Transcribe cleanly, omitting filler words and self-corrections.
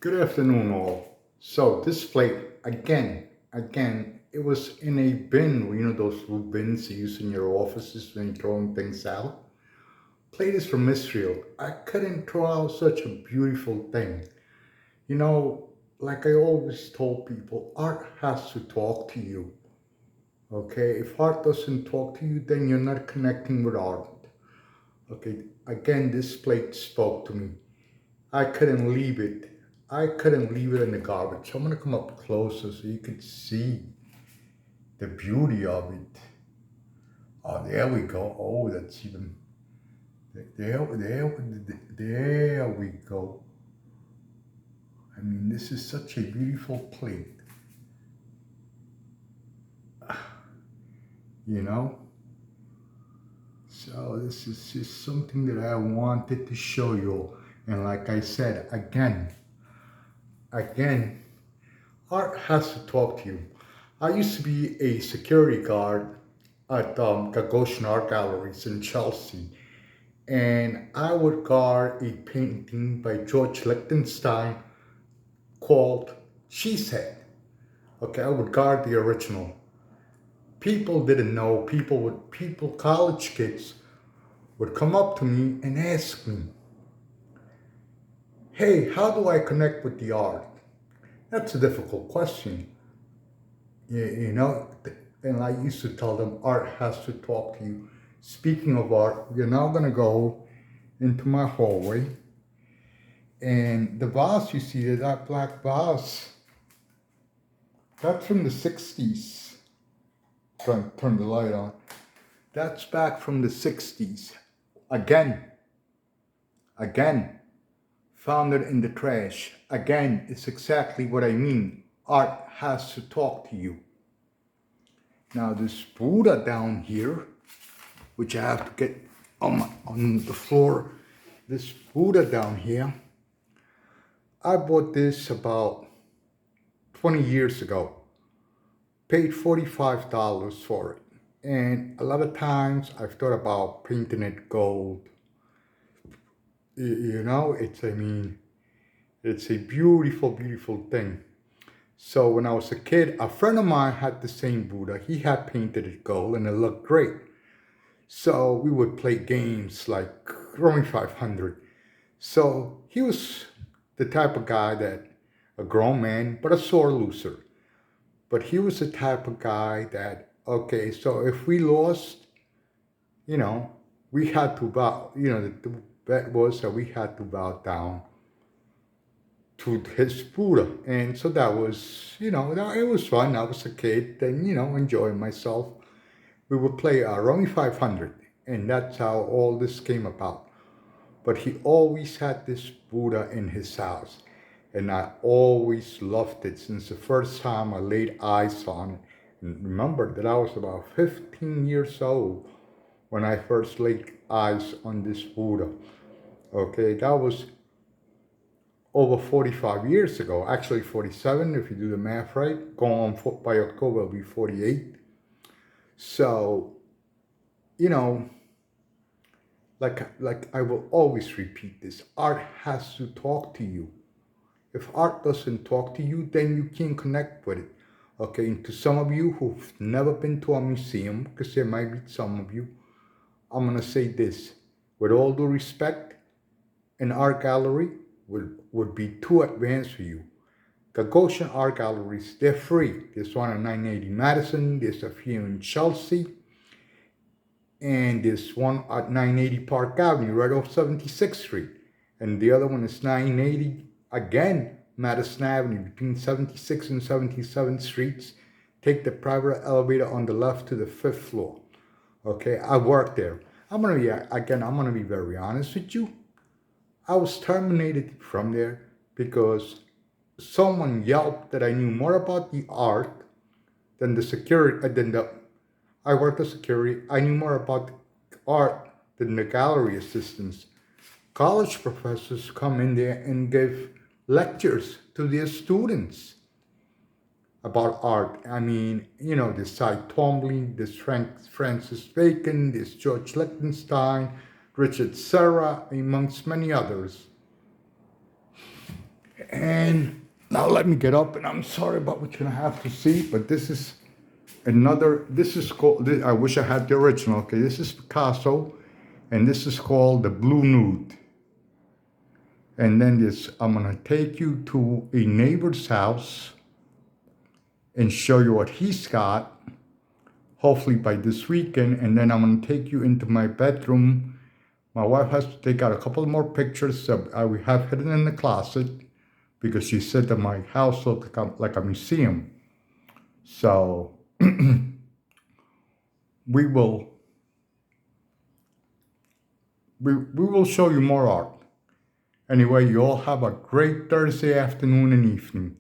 Good afternoon, all. So this plate again, it was in a bin. You know those blue bins you use in your offices when you're throwing things out. Plate is from Israel. I couldn't throw out such a beautiful thing. You know, like I always told people, art has to talk to you. Okay, if art doesn't talk to you, then you're not connecting with art. Okay, again, this plate spoke to me. I couldn't leave it. I couldn't leave it in the garbage. I'm gonna come up closer so you could see the beauty of it. Oh, there we go. Oh, that's even there we go. I mean, this is such a beautiful plate, you know. So this is just something that I wanted to show you. And like I said, again, art has to talk to you. I used to be a security guard at Gagosian Art Galleries in Chelsea, and I would guard a painting by George Lichtenstein called Cheesehead. Okay, I would guard the original. People didn't know. College kids would come up to me and ask me, "Hey, how do I connect with the art?" That's a difficult question. You know, and I used to tell them art has to talk to you. Speaking of art, we're now going to go into my hallway. And the vase you see, that black vase, that's from the 60s. Turn the light on. That's back from the 60s. Again, again, found it in the trash. Again, it's exactly what I mean. Art has to talk to you. Now, this Buddha down here, which I have to get on the floor, this Buddha down here, I bought this about 20 years ago. Paid $45 for it. And a lot of times I've thought about painting it gold. You know, it's a beautiful, beautiful thing. So when I was a kid, a friend of mine had the same Buddha. He had painted it gold and it looked great. So we would play games like Romy 500. So he was the type of guy that, a grown man, but a sore loser. But he was the type of guy that, okay, so if we lost, you know, we had to bow, the bet was that we had to bow down to his Buddha. And so that was, it was fun. I was a kid and, enjoying myself. We would play Rummy 500, and that's how all this came about. But he always had this Buddha in his house, and I always loved it since the first time I laid eyes on it. And remember that I was about 15 years old when I first laid eyes on this Buddha. Okay, that was over 45 years ago, actually 47 if you do the math right. Going on by October, it'll be 48. So, you know, like I will always repeat this, art has to talk to you. If art doesn't talk to you, then you can't connect with it. Okay, and to some of you who've never been to a museum, because there might be some of you, I'm gonna say this. With all due respect, an art gallery would be too advanced for you. Gagosian art galleries, they're free. There's one on 980 Madison, there's a few in Chelsea, and there's one at 980 Park Avenue, right off 76th Street. And the other one is 980, again, Madison Avenue, between 76th and 77th Streets. Take the private elevator on the left to the 5th floor. Okay, I work there. I'm gonna be very honest with you. I was terminated from there because someone yelped that I knew more about the art than the security, than the I worked as security. I knew more about art than the gallery assistants. College professors come in there and give lectures to their students about art. I mean, this Cy Twombly, this Francis Bacon, this George Lichtenstein, Richard Serra, amongst many others. And now let me get up, and I'm sorry about what you're gonna have to see, but this is this is called, I wish I had the original, okay? This is Picasso, and this is called the Blue Nude. And then I'm gonna take you to a neighbor's house and show you what he's got, hopefully by this weekend, and then I'm gonna take you into my bedroom. My wife has to take out a couple more pictures that we have hidden in the closet because she said that my house looked like a museum. So we will show you more art. Anyway, you all have a great Thursday afternoon and evening.